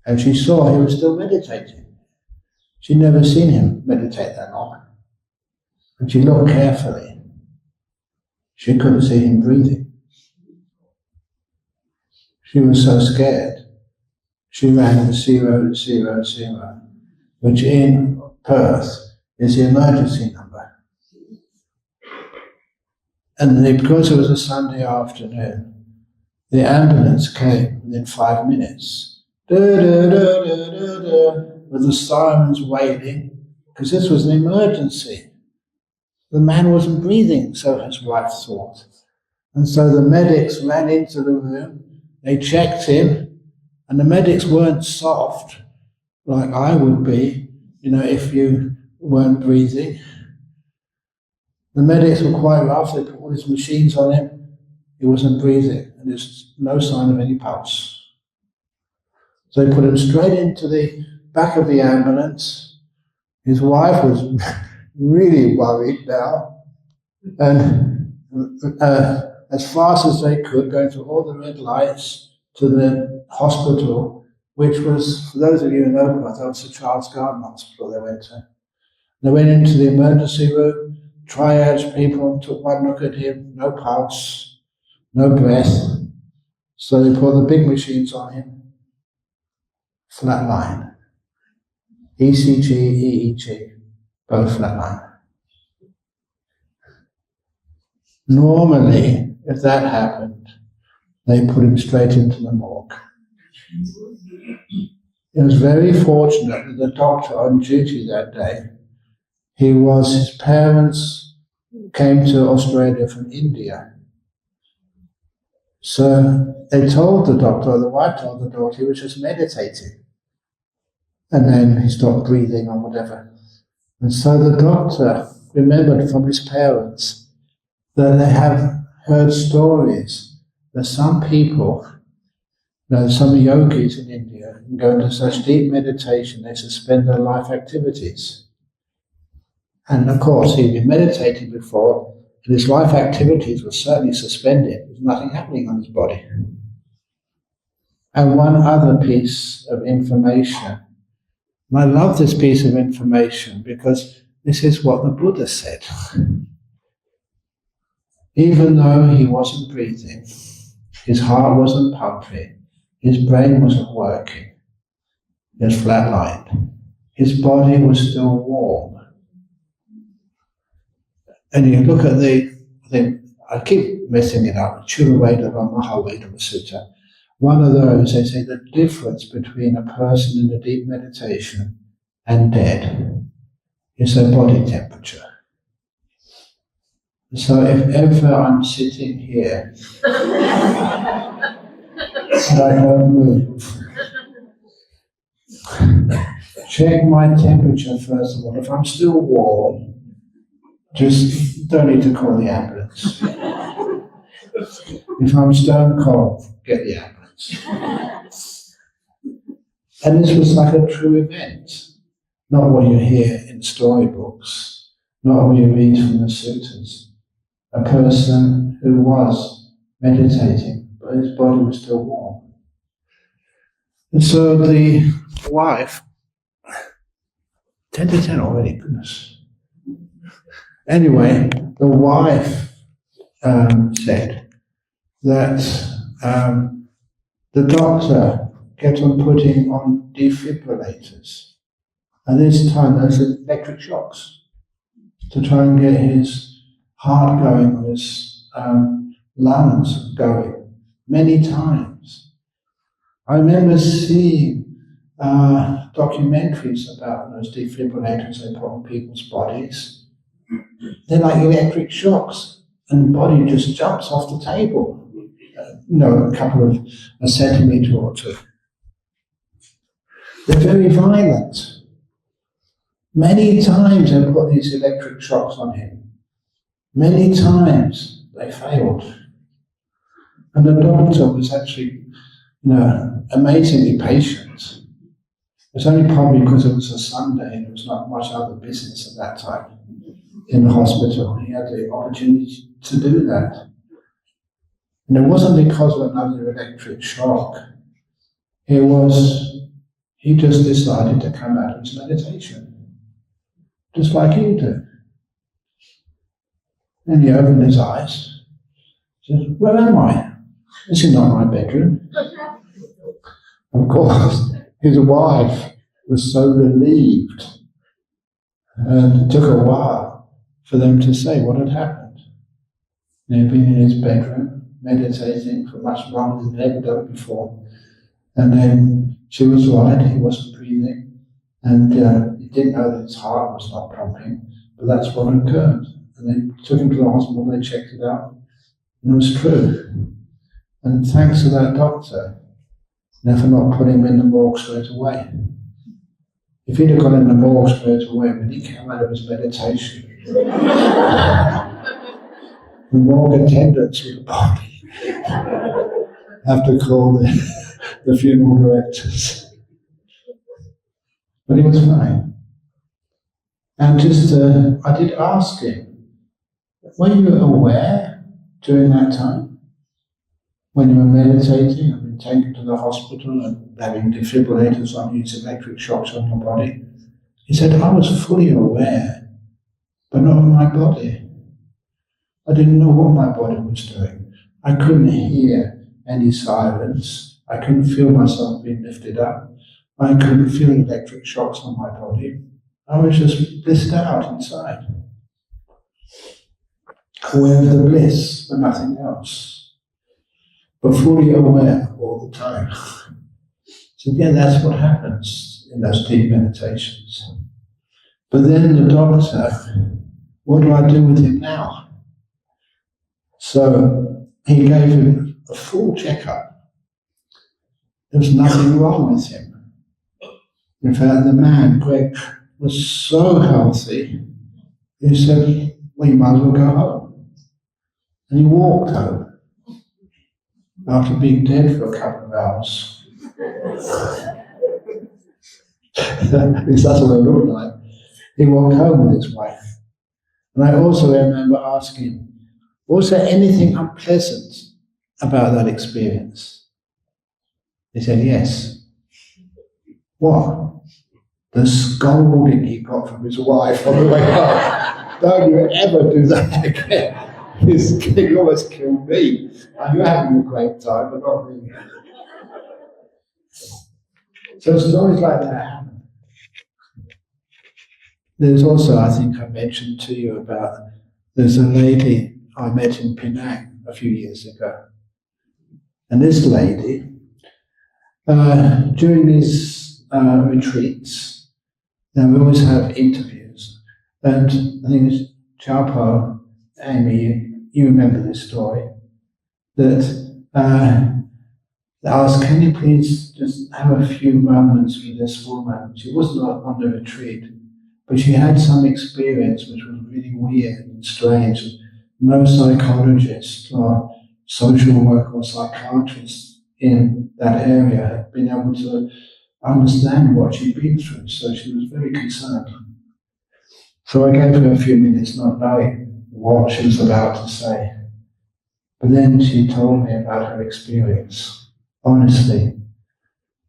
And she saw he was still meditating. She'd never seen him meditate that long. And she looked carefully. She couldn't see him breathing. She was so scared. She rang the 000, which in Perth is the emergency number. And because it was a Sunday afternoon, the ambulance came within 5 minutes. With the sirens wailing, because this was an emergency. The man wasn't breathing, so his wife thought. And so the medics ran into the room, they checked him, and the medics weren't soft, like I would be, if you weren't breathing. The medics were quite rough, they put all these machines on him, he wasn't breathing, and there's no sign of any pulse. So they put him straight into the back of the ambulance. His wife was really worried now, and as fast as they could, going through all the red lights to the hospital, which was, for those of you who know, that was the Charles Garden Hospital they went to. They went into the emergency room, triage people took one look at him, no pulse, no breath. So they put the big machines on him, flat line. ECG, EEG, both flatline. Normally, if that happened, they put him straight into the morgue. It was very fortunate that the doctor on duty that day, his parents came to Australia from India. So they told the doctor, or the wife told the doctor, he was just meditating. And then he stopped breathing or whatever. And so the doctor remembered from his parents that they have heard stories that some people Now, some yogis in India go into such deep meditation, they suspend their life activities. And of course, he'd been meditating before, and his life activities were certainly suspended. There was nothing happening on his body. And one other piece of information, and I love this piece of information because this is what the Buddha said. Even though he wasn't breathing, his heart wasn't pumping, his brain wasn't working, he was flatlined, his body was still warm. And you look at I keep messing it up, Churuveda Mahaweda Sutta. One of those, they say the difference between a person in a deep meditation and dead is their body temperature. So if ever I'm sitting here and I don't move, check my temperature first of all. If I'm still warm, just don't need to call the ambulance. If I'm stone cold, get the ambulance. And this was like a true event, not what you hear in storybooks, not what you read from the suttas. A person who was meditating, but his body was still warm. And so the wife, 10 to 10 already, goodness. Anyway, the wife said that the doctor kept on putting on defibrillators. And this time there's electric shocks to try and get his heart going, or his lungs going, many times. I remember seeing documentaries about those defibrillators they put on people's bodies. They're like electric shocks, and the body just jumps off the table, a centimetre or two. They're very violent. Many times they put these electric shocks on him. Many times they failed. And the doctor was actually, amazingly patient. It was only probably because it was a Sunday and there was not much other business at that time in the hospital. He had the opportunity to do that. And it wasn't because of another electric shock. He just decided to come out of his meditation. Just like you do. And he opened his eyes. He said, "Where am I? This is not my bedroom." Of course, his wife was so relieved. And it took a while for them to say what had happened. He'd been in his bedroom, meditating for much longer than they'd ever done before. And then she was right, he wasn't breathing. And he didn't know that his heart was not pumping, but that's what occurred. And they took him to the hospital, they checked it out, and it was true. And thanks to that doctor, for not putting him in the morgue straight away. If he'd have gone in the morgue straight away, when he came out of his meditation, the morgue attendants would probably have to call the funeral directors. But he was fine. And I did ask him, were you aware during that time? When you were meditating and been taken to the hospital and having defibrillators on you, electric shocks on your body? He said, I was fully aware, but not of my body. I didn't know what my body was doing. I couldn't hear any silence. I couldn't feel myself being lifted up. I couldn't feel electric shocks on my body. I was just blissed out inside. Aware of the bliss, but nothing else. But fully aware all the time. So again, that's what happens in those deep meditations. But then the doctor, what do I do with him now? So he gave him a full checkup. There was nothing wrong with him. In fact, the man, Greg, was so healthy, he said, well, you might as well go home. And he walked home. after being dead for a couple of hours. That's what it looked like. He walked home with his wife. And I also remember asking him, was there anything unpleasant about that experience? He said, yes. What? The scolding he got from his wife on the way home. Don't you ever do that again. He almost killed me. You're having a great time, but not me. So stories like that happen. There's also, I think I mentioned to you about, there's a lady I met in Penang a few years ago. And this lady, during these retreats, we always have interviews. And I think it's Chaupo, Amy, you remember this story, that asked, can you please just have a few moments with this woman? She wasn't on the retreat, but she had some experience which was really weird and strange. No psychologist or social worker or psychiatrist in that area had been able to understand what she'd been through, so she was very concerned. So I gave her a few minutes not knowing what she was about to say. But then she told me about her experience, honestly.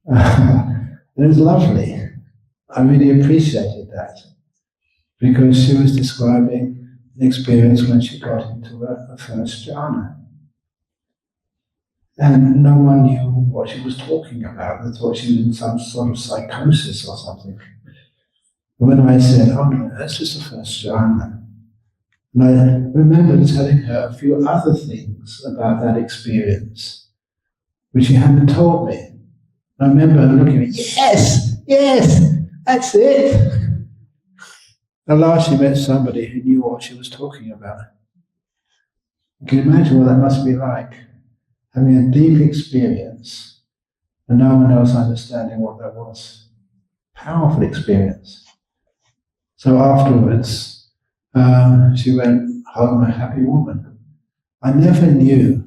It was lovely. I really appreciated that, because she was describing an experience when she got into her first jhana. And no one knew what she was talking about. They thought she was in some sort of psychosis or something. When I said, oh no, that's just the first jhana. And I remember telling her a few other things about that experience, which she hadn't told me. I remember her looking at me, yes, that's it. At last she met somebody who knew what she was talking about. You can imagine what that must be like, having a deep experience and no one else understanding what that was. Powerful experience. So afterwards, she went home a happy woman. I never knew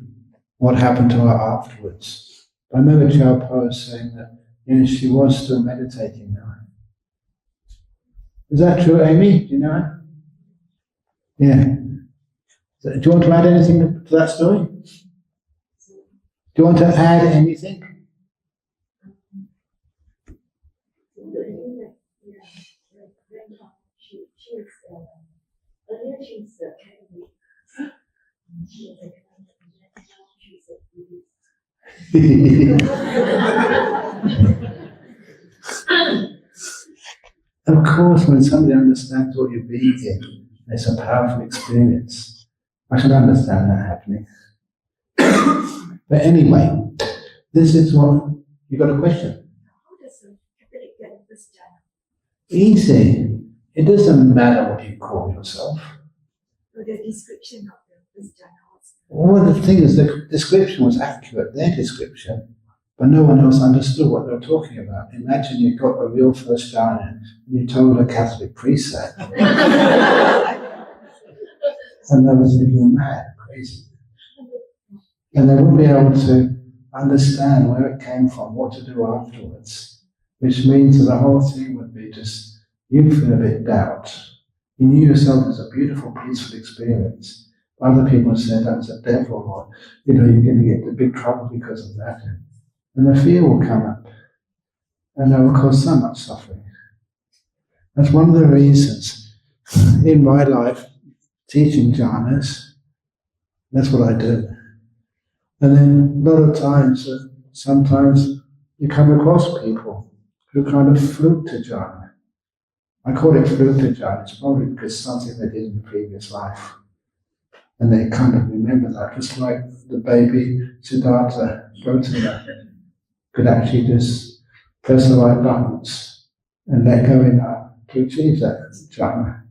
what happened to her afterwards. I remember Chaupo saying that she was still meditating now. Is that true, Amy? Do you know her? Yeah. So, do you want to add anything to that story? Do you want to add anything? Of course, when somebody understands what you're being in, it's a powerful experience. I should understand that happening. But anyway, this is what you got a question. How does a Catholic get this jhana? Easy. It doesn't matter what you call yourself. So the description of this jhana was. Well, the thing is, the description was accurate, their description, but no one else understood what they were talking about. Imagine you got a real first jhana and you told a Catholic priest that. And they would think you're mad, crazy. And they wouldn't be able to understand where it came from, what to do afterwards, which means that the whole thing would be just, you'd feel a bit doubt. You knew yourself as a beautiful, peaceful experience. Other people said that's a devil, or you're going to get into big trouble because of that. And the fear will come up, and that will cause so much suffering. That's one of the reasons in my life, teaching jhanas, that's what I do. And then a lot of times, sometimes you come across people who kind of fluke to jhana. I call it fluke to jhana. It's probably because something they did in the previous life. And they kind of remember that, just like the baby Siddhartha Gautama could actually just press the right buttons and let go enough to achieve that jhana.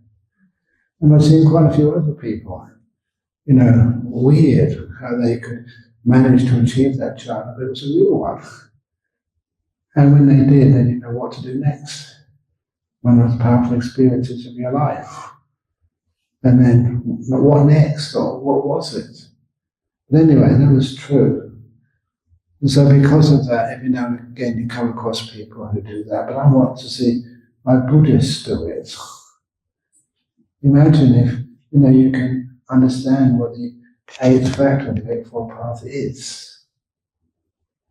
And I've seen quite a few other people, weird how they could manage to achieve that jhana, but it was a real one. And when they did, they didn't know what to do next. One of those powerful experiences of your life. And then, what next, or what was it? But anyway, that was true. And so because of that, every now and again you come across people who do that, but I want to see my Buddhists do it. Imagine if you can understand what the eighth factor of the Eightfold Path is.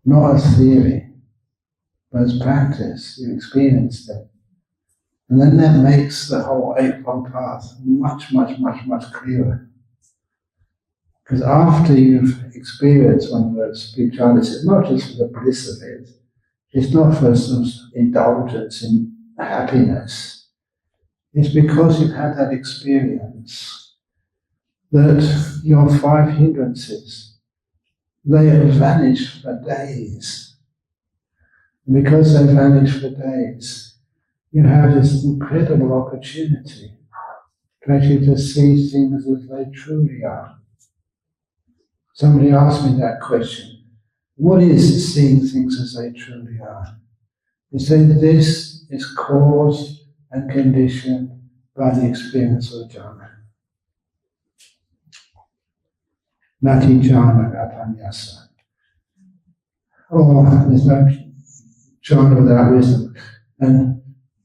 Not as theory, but as practice. You experience it. And then that makes the whole Eightfold Path much, much, much, much clearer. Because after you've experienced one of those big jhanas, it's not just for the bliss of it. It's not for some indulgence in happiness. It's because you've had that experience that your five hindrances, they have vanished for days. And because they vanish for days, you have this incredible opportunity to actually just see things as they truly are. Somebody asked me that question. What is seeing things as they truly are? He said this is caused and conditioned by the experience of jhana. Nati jhana apanyasa. There's no jhana without wisdom. And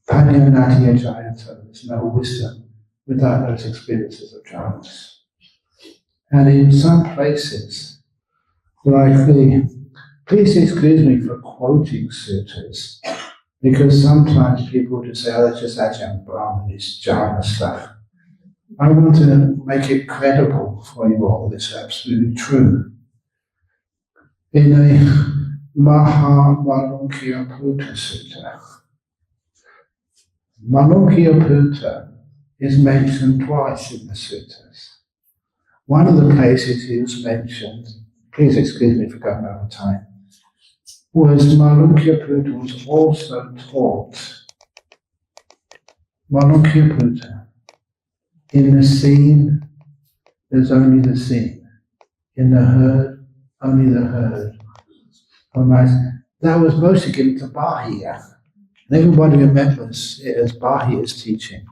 panya nati ajayata. There's no wisdom without those experiences of jhanas. And in some places, like please excuse me for quoting sutras, because sometimes people just say, that's just Ajahn Brahm and his jhana stuff. I want to make it credible for you all, it's absolutely true. In a Malunkyaputta Sutta, Malunkyaputta is mentioned twice in the suttas. One of the places he was mentioned, please excuse me for going over time, was Malunkyaputta was also taught. Malunkyaputta, in the scene, there's only the scene. In the herd, only the herd. That was mostly given to Bahiya. And everybody remembers it as Bahiya's teaching.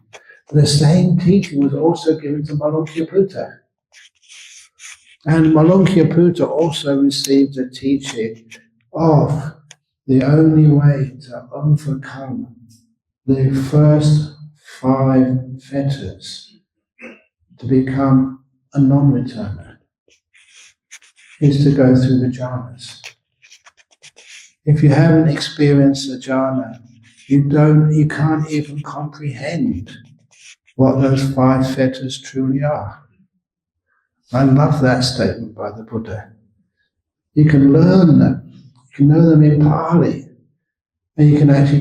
But the same teaching was also given to Malunkyaputta. And Malunkyaputta also received the teaching of the only way to overcome the first 5 fetters, to become a non-returner, is to go through the jhanas. If you haven't experienced the jhana, you can't even comprehend what those 5 fetters truly are. I love that statement by the Buddha. You can learn them, you can know them in Pali, and you can actually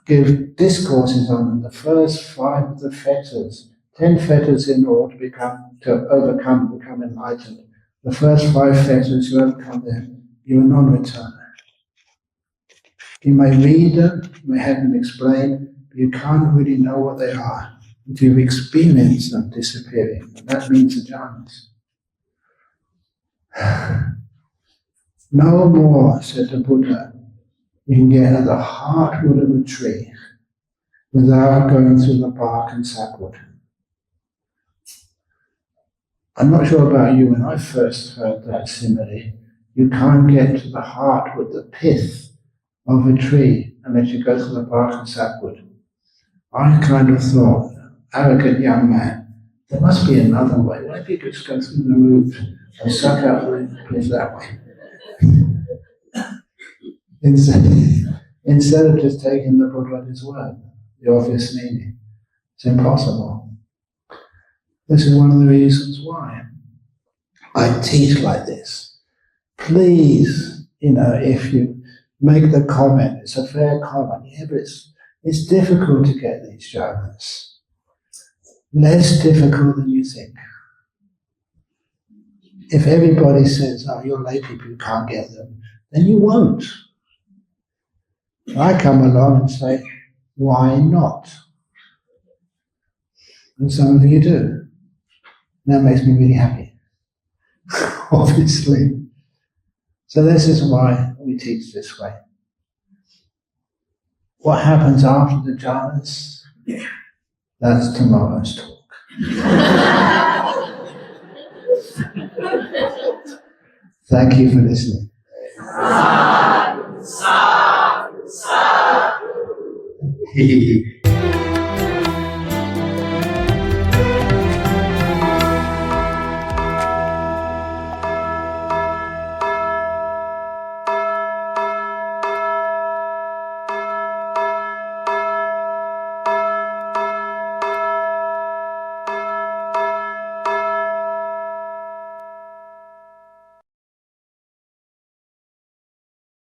give discourses on them. The first 5 of the fetters, 10 fetters in order to overcome, become enlightened. The first 5 fetters, you overcome them, you're a non-returner. You may read them, you may have them explained, but you can't really know what they are until you've experienced them disappearing. And that means the jhanas. No more, said the Buddha, you can get at the heartwood of a tree without going through the bark and sapwood. I'm not sure about you, when I first heard that simile, you can't get to the heartwood, the pith of a tree, unless you go through the bark and sapwood. I kind of thought, arrogant young man, there must be another way. Why don't you just go through the root and suck out the pith that way? Instead of just taking the Buddha at his word, the obvious meaning. It's impossible. This is one of the reasons why I teach like this. Please, if you make the comment, it's a fair comment, yeah, but it's difficult to get these jhanas. Less difficult than you think. If everybody says, oh, you're lay people, you can't get them, then you won't. I come along and say, why not? And some of you do. That makes me really happy, obviously. So this is why we teach this way. What happens after the jhanas? That's tomorrow's talk. Thank you for listening. He